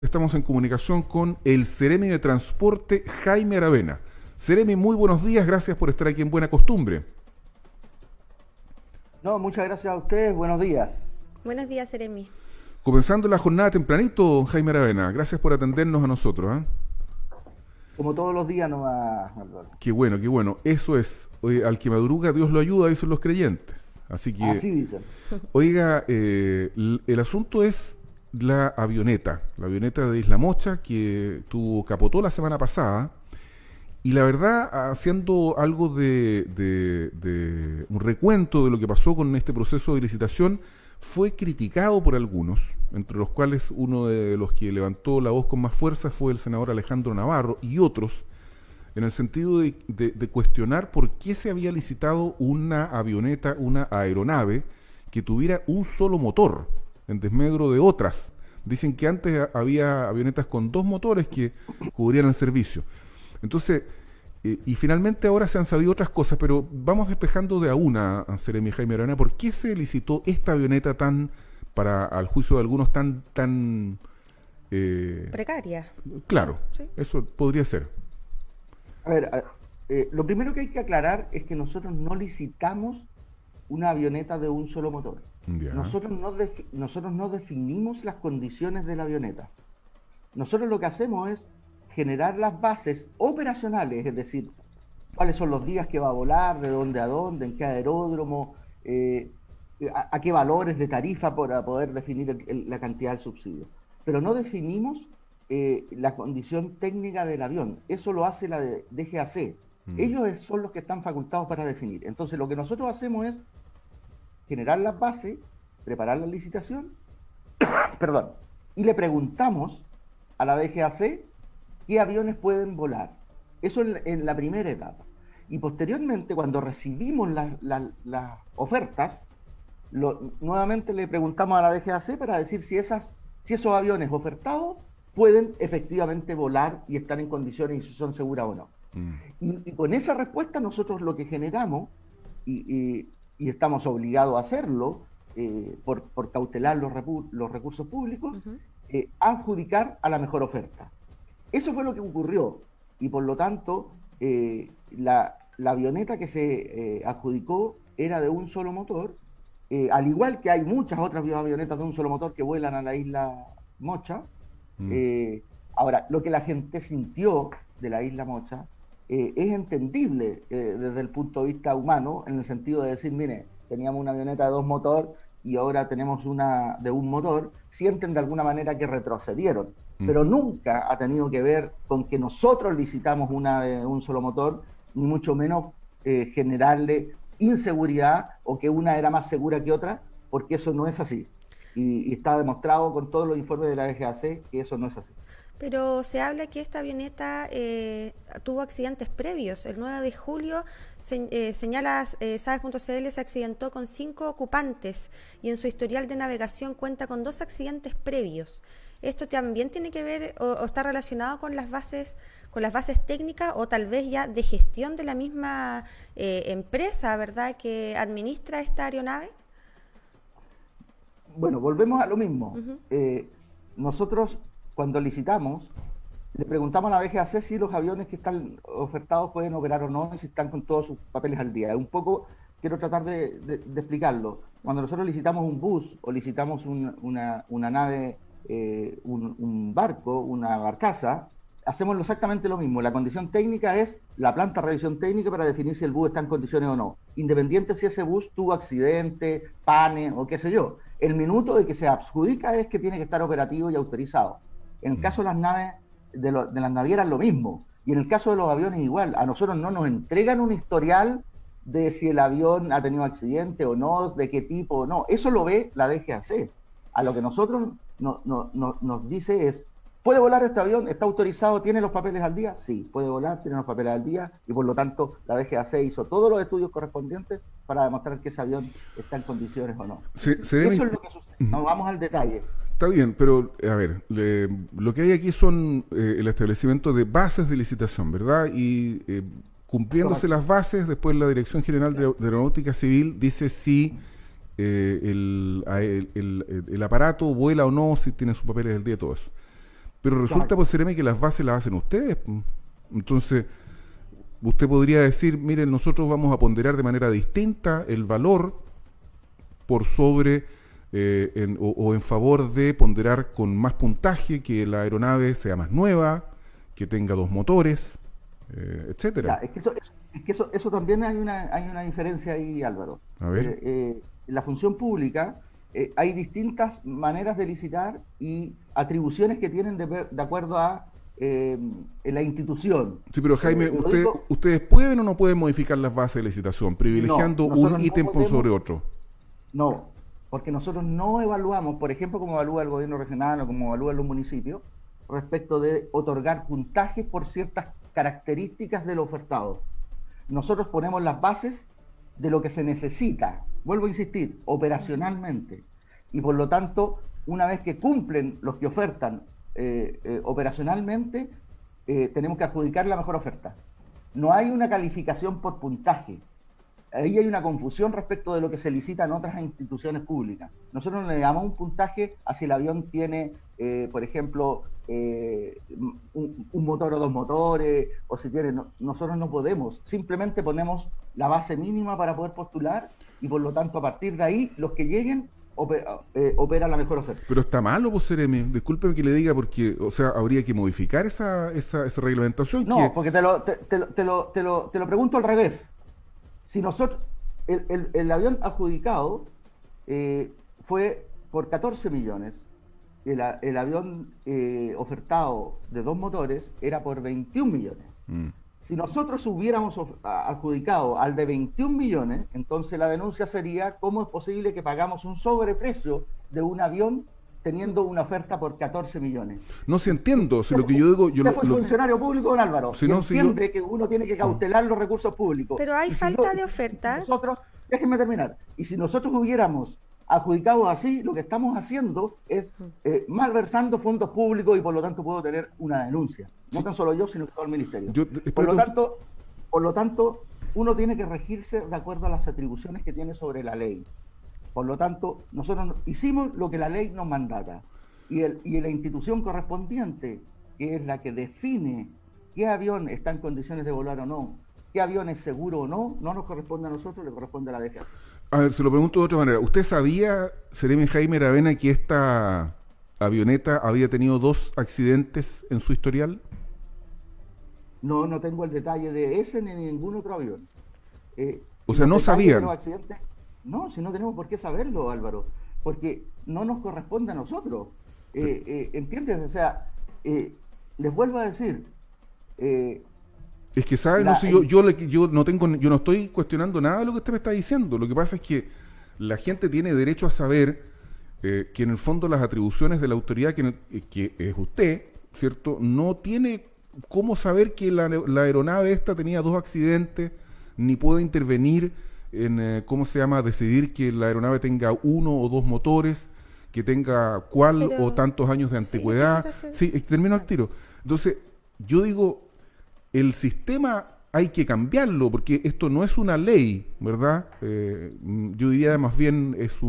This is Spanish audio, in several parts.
Estamos en comunicación con el Seremi de Transporte, Jaime Aravena. Seremi, muy buenos días, gracias por estar aquí en Buena Costumbre. No, muchas gracias a ustedes, buenos días. Buenos días, Seremi. Comenzando la jornada tempranito, don Jaime Aravena, gracias por atendernos a nosotros. Como todos los días nomás, Álvaro. Qué bueno, qué bueno. Eso es, oye, al que madruga Dios lo ayuda, dicen los creyentes. Así Así dicen. Oiga, el asunto es la avioneta de Isla Mocha que capotó la semana pasada. Y la verdad, haciendo algo de un recuento de lo que pasó con este proceso de licitación, fue criticado por algunos, entre los cuales uno de los que levantó la voz con más fuerza fue el senador Alejandro Navarro y otros, en el sentido de cuestionar por qué se había licitado una avioneta, una aeronave, que tuviera un solo motor, en desmedro de otras. Dicen que antes había avionetas con 2 motores que cubrían el servicio. Entonces, y finalmente ahora se han sabido otras cosas, pero vamos despejando de a una, Seremi Jaime Aravena, ¿por qué se licitó esta avioneta tan, al juicio de algunos, tan precaria? Claro, ¿Sí? Eso podría ser. A ver, lo primero que hay que aclarar es que nosotros no licitamos una avioneta de un solo motor. Ya. Nosotros no definimos las condiciones de la avioneta. Nosotros lo que hacemos es generar las bases operacionales, es decir, cuáles son los días que va a volar, de dónde a dónde, en qué aeródromo, a qué valores de tarifa para poder definir la cantidad del subsidio. Pero no definimos la condición técnica del avión. Eso lo hace la DGAC. Ellos son los que están facultados para definir. Entonces lo que nosotros hacemos es generar las bases, preparar la licitación, perdón, y le preguntamos a la DGAC qué aviones pueden volar. Eso en la primera etapa. Y posteriormente, cuando recibimos las ofertas, nuevamente le preguntamos a la DGAC para decir si esos aviones ofertados pueden efectivamente volar y estar en condiciones y si son seguras o no. Y con esa respuesta nosotros lo que generamos, y estamos obligados a hacerlo, por cautelar los recursos públicos, adjudicar a la mejor oferta. Eso fue lo que ocurrió, y por lo tanto, la avioneta que se adjudicó era de un solo motor, al igual que hay muchas otras avionetas de un solo motor que vuelan a la isla Mocha. Ahora, lo que la gente sintió de la isla Mocha es entendible desde el punto de vista humano, en el sentido de decir, mire, teníamos una avioneta de 2 motores y ahora tenemos una de un motor, sienten de alguna manera que retrocedieron. Pero nunca ha tenido que ver con que nosotros licitamos una de un solo motor, ni mucho menos generarle inseguridad o que una era más segura que otra, porque eso no es así. Y está demostrado con todos los informes de la DGAC que eso no es así. Pero se habla que esta avioneta tuvo accidentes previos. El 9 de julio, señala Sabes.cl, se accidentó con 5 ocupantes y en su historial de navegación cuenta con 2 accidentes previos. ¿Esto también tiene que ver o está relacionado con las bases técnicas o tal vez ya de gestión de la misma empresa, ¿verdad?, que administra esta aeronave? Bueno, volvemos a lo mismo. Nosotros, cuando licitamos, le preguntamos a la DGAC si los aviones que están ofertados pueden operar o no, y si están con todos sus papeles al día. Un poco quiero tratar de explicarlo. Cuando nosotros licitamos un bus o licitamos una nave, un barco, una barcaza, hacemos exactamente lo mismo. La condición técnica es la planta de revisión técnica para definir si el bus está en condiciones o no, independiente si ese bus tuvo accidente, pane o qué sé yo. El minuto de que se adjudica es que tiene que estar operativo y autorizado. En el caso de las naves, de las navieras, lo mismo. Y en el caso de los aviones, igual. A nosotros no nos entregan un historial de si el avión ha tenido accidente o no, de qué tipo o no. Eso lo ve la DGAC. A lo que nosotros nos dice es, ¿puede volar este avión? ¿Está autorizado? ¿Tiene los papeles al día? Sí, puede volar, tiene los papeles al día, y por lo tanto la DGAC hizo todos los estudios correspondientes para demostrar que ese avión está en condiciones o no. Eso es lo que sucede. Nos vamos al detalle. Está bien, pero a ver, lo que hay aquí son el establecimiento de bases de licitación, ¿verdad? Y cumpliéndose las bases, después la Dirección General de Aeronáutica Civil dice si el aparato vuela o no, si tiene sus papeles del día, todo eso. Pero resulta, Claro. pues, Seremi, que las bases las hacen ustedes. Entonces, usted podría decir, miren, nosotros vamos a ponderar de manera distinta el valor por sobre o en favor de ponderar con más puntaje, que la aeronave sea más nueva, que tenga 2 motores, Ya, etcétera. es que eso también hay una diferencia ahí, Álvaro. A ver. En la función pública hay distintas maneras de licitar y atribuciones que tienen de acuerdo a la institución. Sí, pero Jaime, Lo digo, ¿ustedes pueden o no pueden modificar las bases de licitación, privilegiando nosotros un no ítem por sobre podemos. otro? No, porque nosotros no evaluamos, por ejemplo, como evalúa el gobierno regional o como evalúan los municipios, respecto de otorgar puntajes por ciertas características del ofertado. Nosotros ponemos las bases de lo que se necesita, vuelvo a insistir, operacionalmente. Y por lo tanto, una vez que cumplen los que ofertan operacionalmente, tenemos que adjudicar la mejor oferta. No hay una calificación por puntaje. Ahí hay una confusión respecto de lo que se licita en otras instituciones públicas. Nosotros no le damos un puntaje a si el avión tiene, por ejemplo, un motor o 2 motores, o si tiene. Nosotros no podemos. Simplemente ponemos la base mínima para poder postular y por lo tanto a partir de ahí los que lleguen operan la mejor oferta. Pero está malo, pues, Seremi. Discúlpeme que le diga, porque, o sea, habría que modificar esa reglamentación. No, porque te lo pregunto al revés. Si nosotros, el avión adjudicado fue por 14 millones, el avión ofertado de 2 motores era por 21 millones. Si nosotros hubiéramos adjudicado al de 21 millones, entonces la denuncia sería cómo es posible que pagamos un sobreprecio de un avión teniendo una oferta por 14 millones. No, si entiendo, si lo que yo digo... Usted fue funcionario público, don Álvaro, Si y no, si entiende que uno tiene que cautelar los recursos públicos. Pero hay Y si falta no- de oferta. Nosotros, déjenme terminar, y si nosotros hubiéramos adjudicado así, lo que estamos haciendo es malversando fondos públicos y por lo tanto puedo tener una denuncia. No tan solo yo, sino todo el ministerio. Por lo tanto, uno tiene que regirse de acuerdo a las atribuciones que tiene sobre la ley. Por lo tanto, nosotros hicimos lo que la ley nos mandata. Y la institución correspondiente, que es la que define qué avión está en condiciones de volar o no, qué avión es seguro o no, no nos corresponde a nosotros, le corresponde a la DGAC. A ver, se lo pregunto de otra manera. ¿Usted sabía, Seremi Jaime Aravena, que esta avioneta había tenido 2 accidentes en su historial? No tengo el detalle de ese ni de ningún otro avión. O sea, Los no detalles sabían. de los accidentes, no, si no tenemos por qué saberlo, Álvaro, porque no nos corresponde a nosotros. ¿Entiendes? O sea, les vuelvo a decir, Es que, ¿sabe? No sé, yo no estoy cuestionando nada de lo que usted me está diciendo. Lo que pasa es que la gente tiene derecho a saber que en el fondo las atribuciones de la autoridad que es usted, ¿cierto? No tiene cómo saber que la aeronave esta tenía 2 accidentes, ni puede intervenir en, ¿cómo se llama?, decidir que la aeronave tenga 1 o 2 motores, que tenga cuál Pero, o tantos años de sí, antigüedad. quisiera hacer- Sí, termino al tiro. Entonces, yo digo, el sistema hay que cambiarlo, porque esto no es una ley, ¿verdad? Yo diría más bien es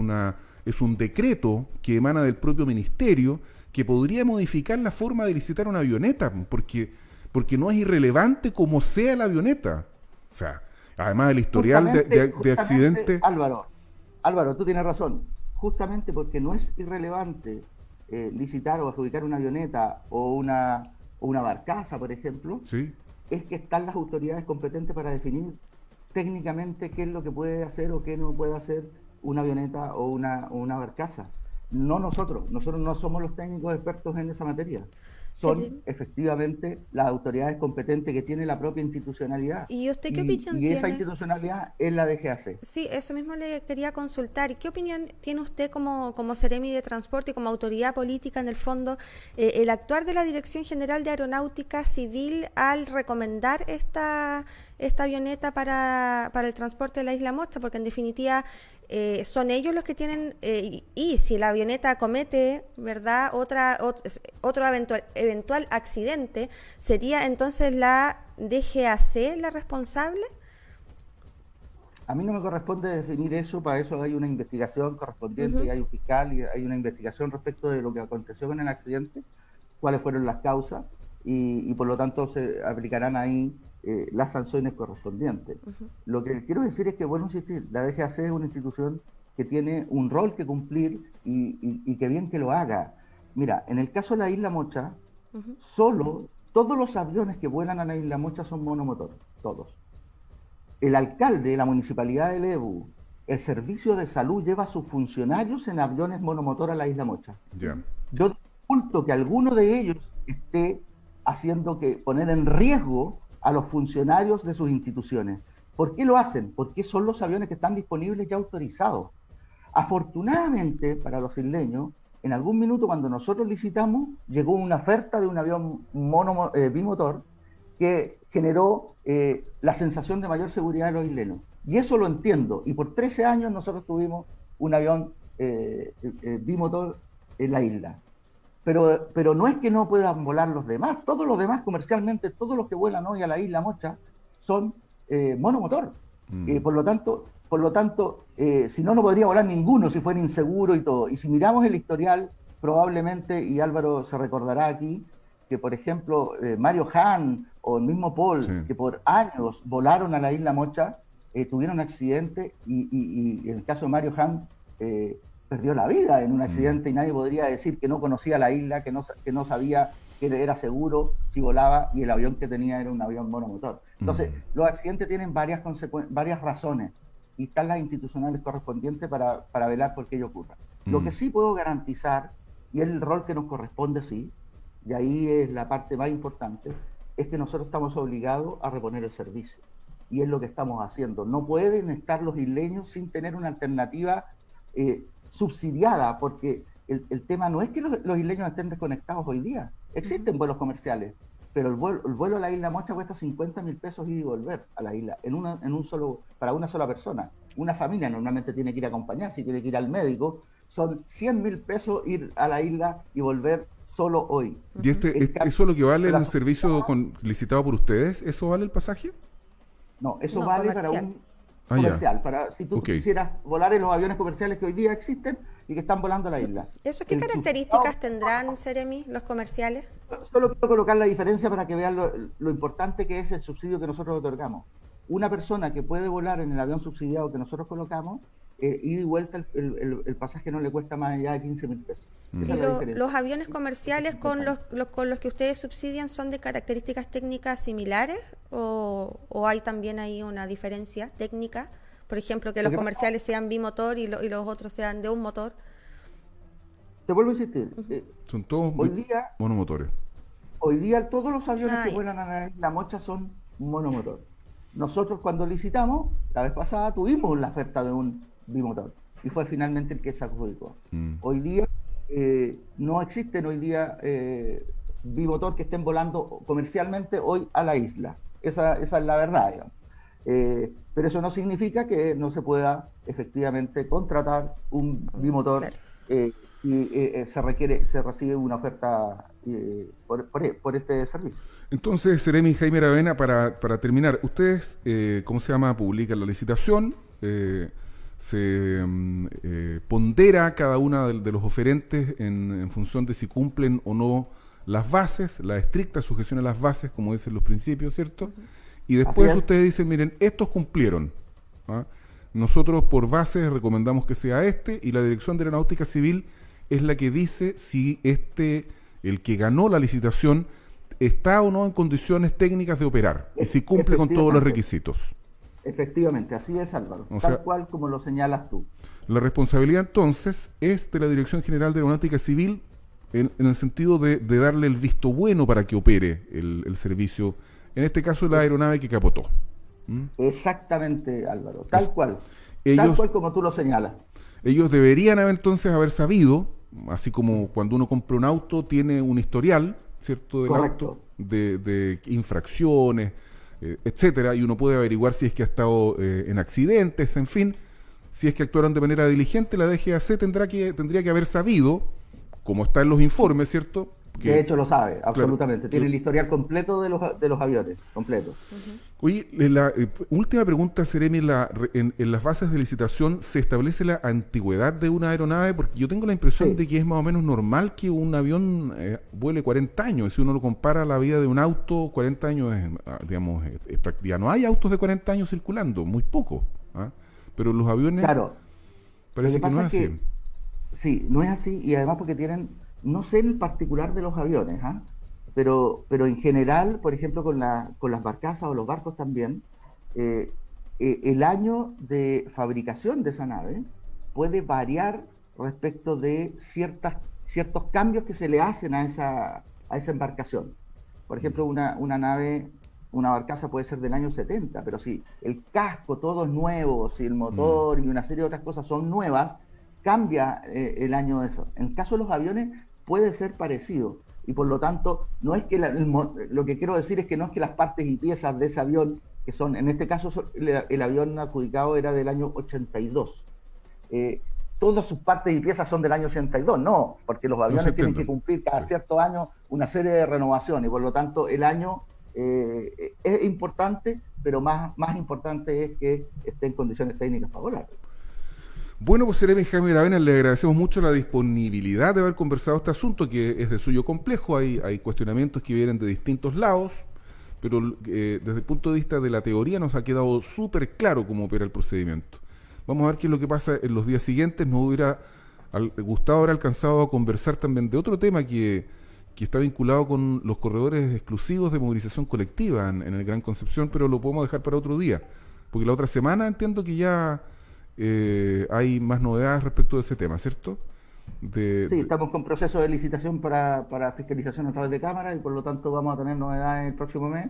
un decreto que emana del propio ministerio, que podría modificar la forma de licitar una avioneta, porque no es irrelevante como sea la avioneta. O sea, además del historial de accidentes. Álvaro, tú tienes razón. Justamente porque no es irrelevante licitar o adjudicar una avioneta o una barcaza, por ejemplo, Sí. es que están las autoridades competentes para definir técnicamente qué es lo que puede hacer o qué no puede hacer una avioneta o una barcaza. No nosotros no somos los técnicos expertos en esa materia. Son Sí. efectivamente las autoridades competentes que tiene la propia institucionalidad. ¿Y usted qué opinión y esa tiene? institucionalidad es la DGAC. Sí, eso mismo le quería consultar. ¿Qué opinión tiene usted como Seremi de Transporte y como autoridad política, en el fondo, el actuar de la Dirección General de Aeronáutica Civil al recomendar esta avioneta para el transporte de la Isla Mocha? Porque en definitiva son ellos los que tienen, y si la avioneta comete, ¿verdad?, otro eventual accidente, ¿sería entonces la DGAC la responsable? A mí no me corresponde definir eso, para eso hay una investigación correspondiente, y hay un fiscal y hay una investigación respecto de lo que aconteció con el accidente. cuáles fueron las causas y por lo tanto se aplicarán ahí las sanciones correspondientes. Lo que quiero decir es que, bueno, insistir, la DGAC es una institución que tiene un rol que cumplir y que bien que lo haga. Mira, en el caso de la Isla Mocha, todos los aviones que vuelan a la Isla Mocha son monomotor, todos. El alcalde de la municipalidad de Lebu, el servicio de salud lleva a sus funcionarios en aviones monomotor a la Isla Mocha. Yeah. Yo disculpo que alguno de ellos esté haciendo que poner en riesgo a los funcionarios de sus instituciones. ¿Por qué lo hacen? Porque son los aviones que están disponibles y autorizados. Afortunadamente para los isleños, en algún minuto cuando nosotros licitamos, llegó una oferta de un avión bimotor que generó la sensación de mayor seguridad de los isleños. Y eso lo entiendo. Y por 13 años nosotros tuvimos un avión bimotor en la isla. Pero no es que no puedan volar los demás. Todos los demás comercialmente, todos los que vuelan hoy a la Isla Mocha son monomotor. Por lo tanto, si no podría volar ninguno si fuera inseguro y todo. Y si miramos el historial, probablemente, y Álvaro se recordará aquí, que por ejemplo Mario Hahn o el mismo Paul, sí, que por años volaron a la Isla Mocha, tuvieron un accidente y en el caso de Mario Hahn perdió la vida en un accidente y nadie podría decir que no conocía la isla, que no sabía que era seguro si volaba y el avión que tenía era un avión monomotor. Entonces, los accidentes tienen varias razones y están las institucionales correspondientes para velar por que ello ocurra. Lo que sí puedo garantizar, y es el rol que nos corresponde, sí, y ahí es la parte más importante, es que nosotros estamos obligados a reponer el servicio. Y es lo que estamos haciendo. No pueden estar los isleños sin tener una alternativa subsidiada, porque el tema no es que los isleños estén desconectados hoy día. Existen vuelos comerciales, pero el vuelo a la Isla Mocha cuesta 50.000 pesos ir y volver a la isla, para una sola persona. Una familia normalmente tiene que ir a acompañar, si tiene que ir al médico, son 100.000 pesos ir a la isla y volver solo hoy. ¿Y eso es lo que vale el servicio licitado por ustedes? ¿Eso vale el pasaje? No, eso vale comercial. Para un comercial, para si tú quisieras volar en los aviones comerciales que hoy día existen y que están volando a la isla. ¿Eso qué características tendrán, Seremi, los comerciales? Solo quiero colocar la diferencia para que vean lo importante que es el subsidio que nosotros otorgamos. Una persona que puede volar en el avión subsidiado que nosotros colocamos, ida y vuelta el pasaje no le cuesta más allá de 15.000 pesos. ¿Y los aviones comerciales con los que ustedes subsidian son de características técnicas similares o hay también ahí una diferencia técnica? Por ejemplo, que los comerciales sean bimotor y los otros sean de un motor. Te vuelvo a insistir. Son todos monomotores. Hoy día todos los aviones que vuelan a la Mocha son monomotor. Nosotros cuando licitamos, la vez pasada tuvimos la oferta de un bimotor y fue finalmente el que se adjudicó. Hoy día no existen bimotor que estén volando comercialmente hoy a la isla. Esa es la verdad, digamos. Pero eso no significa que no se pueda efectivamente contratar un bimotor y se recibe una oferta por este servicio. Entonces, Seremi, Jaime Aravena, para terminar, ustedes, ¿cómo se llama? Publican la licitación, se pondera cada una de los oferentes en función de si cumplen o no las bases, la estricta sujeción a las bases, como dicen los principios, ¿cierto? Y después ustedes dicen, miren, estos cumplieron. Nosotros por bases recomendamos que sea y la Dirección de Aeronáutica Civil es la que dice si el que ganó la licitación, está o no en condiciones técnicas de operar y si cumple con todos los requisitos. Efectivamente, así es, Álvaro, tal cual como lo señalas tú. La responsabilidad entonces es de la Dirección General de Aeronáutica Civil en el sentido de darle el visto bueno para que opere el servicio, en este caso la aeronave que capotó. Exactamente, Álvaro, tal cual como tú lo señalas. Ellos deberían entonces haber sabido, así como cuando uno compra un auto tiene un historial, ¿cierto? Del auto, de infracciones, etcétera, y uno puede averiguar si es que ha estado en accidentes, en fin, si es que actuaron de manera diligente. La DGAC tendría que haber sabido, como está en los informes, ¿cierto? De hecho lo sabe, absolutamente. Claro. Tiene el historial completo de los aviones, completo. Oye, última pregunta, Seremi, en las bases de licitación ¿se establece la antigüedad de una aeronave? Porque yo tengo la impresión de que es más o menos normal que un avión vuele 40 años. Si uno lo compara a la vida de un auto, 40 años digamos, ya no hay autos de 40 años circulando, muy poco. Pero los aviones parece que no es así. Sí, no es así, y además porque tienen, no sé en particular de los aviones, pero en general, por ejemplo, con las barcazas o los barcos también, el año de fabricación de esa nave puede variar respecto de ciertos cambios que se le hacen a esa embarcación. Por ejemplo, una nave, una barcaza puede ser del año 70, pero si el casco todo es nuevo, si el motor y una serie de otras cosas son nuevas, cambia el año de eso. En el caso de los aviones puede ser parecido, y por lo tanto no es que lo que quiero decir es que no es que las partes y piezas de ese avión, que son, en este caso el avión adjudicado era del año 82, todas sus partes y piezas son del año 82, no, porque los aviones tienen que cumplir cada cierto año una serie de renovaciones, y por lo tanto el año es importante, pero más importante es que esté en condiciones técnicas favorables. Bueno, pues Seremi Jaime Aravena, le agradecemos mucho la disponibilidad de haber conversado este asunto, que es de suyo complejo, hay cuestionamientos que vienen de distintos lados, pero desde el punto de vista de la teoría nos ha quedado súper claro cómo opera el procedimiento. Vamos a ver qué es lo que pasa en los días siguientes. Nos hubiera gustado haber alcanzado a conversar también de otro tema que está vinculado con los corredores exclusivos de movilización colectiva en el Gran Concepción, pero lo podemos dejar para otro día, porque la otra semana entiendo que ya hay más novedades respecto de ese tema, ¿cierto? Sí, estamos con proceso de licitación para fiscalización a través de cámara, y por lo tanto vamos a tener novedades el próximo mes,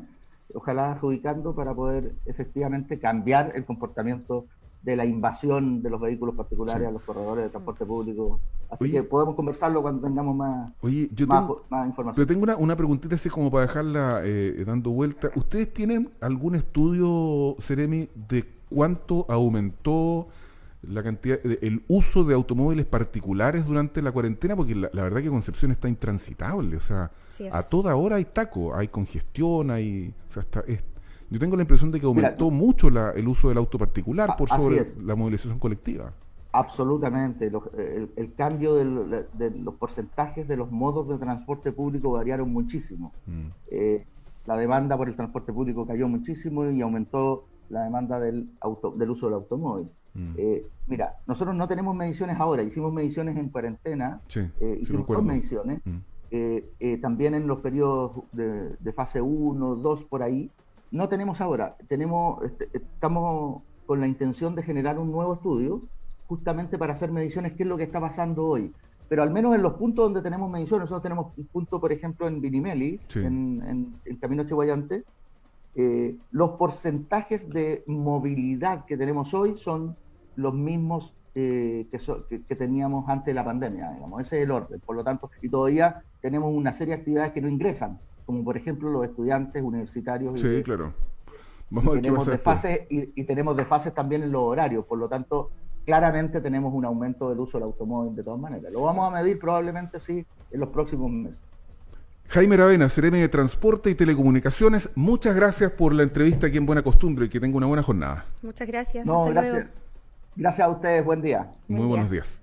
ojalá adjudicando, para poder efectivamente cambiar el comportamiento de la invasión de los vehículos particulares a los corredores de transporte público. Así que podemos conversarlo cuando tengamos más información. Pero tengo una preguntita así como para dejarla dando vuelta. ¿Ustedes tienen algún estudio, Seremi, de cuánto aumentó la cantidad, el uso de automóviles particulares durante la cuarentena? Porque la verdad que Concepción está intransitable, o sea, a toda hora hay taco, hay congestión, o sea, yo tengo la impresión de que aumentó mucho el uso del auto particular por sobre la movilización colectiva. Absolutamente. El cambio de los porcentajes de los modos de transporte público variaron muchísimo. La demanda por el transporte público cayó muchísimo y aumentó la demanda del uso del automóvil. Mira, nosotros no tenemos mediciones ahora, hicimos mediciones en cuarentena, hicimos 2 mediciones, también en los periodos de fase 1, 2, por ahí. No tenemos ahora, estamos con la intención de generar un nuevo estudio justamente para hacer mediciones, qué es lo que está pasando hoy. Pero al menos en los puntos donde tenemos mediciones, nosotros tenemos un punto, por ejemplo, en Vinimeli, en Camino Chehuayante, los porcentajes de movilidad que tenemos hoy son los mismos que teníamos antes de la pandemia, digamos. Ese es el orden. Por lo tanto, y todavía tenemos una serie de actividades que no ingresan, como por ejemplo los estudiantes universitarios. Sí, claro. Y tenemos desfases también en los horarios, por lo tanto, claramente tenemos un aumento del uso del automóvil de todas maneras. Lo vamos a medir probablemente sí en los próximos meses. Jaime Aravena, Seremi de Transporte y Telecomunicaciones, muchas gracias por la entrevista aquí en Buena Costumbre y que tenga una buena jornada. Muchas gracias. Gracias a ustedes, buen día. Muy buenos días.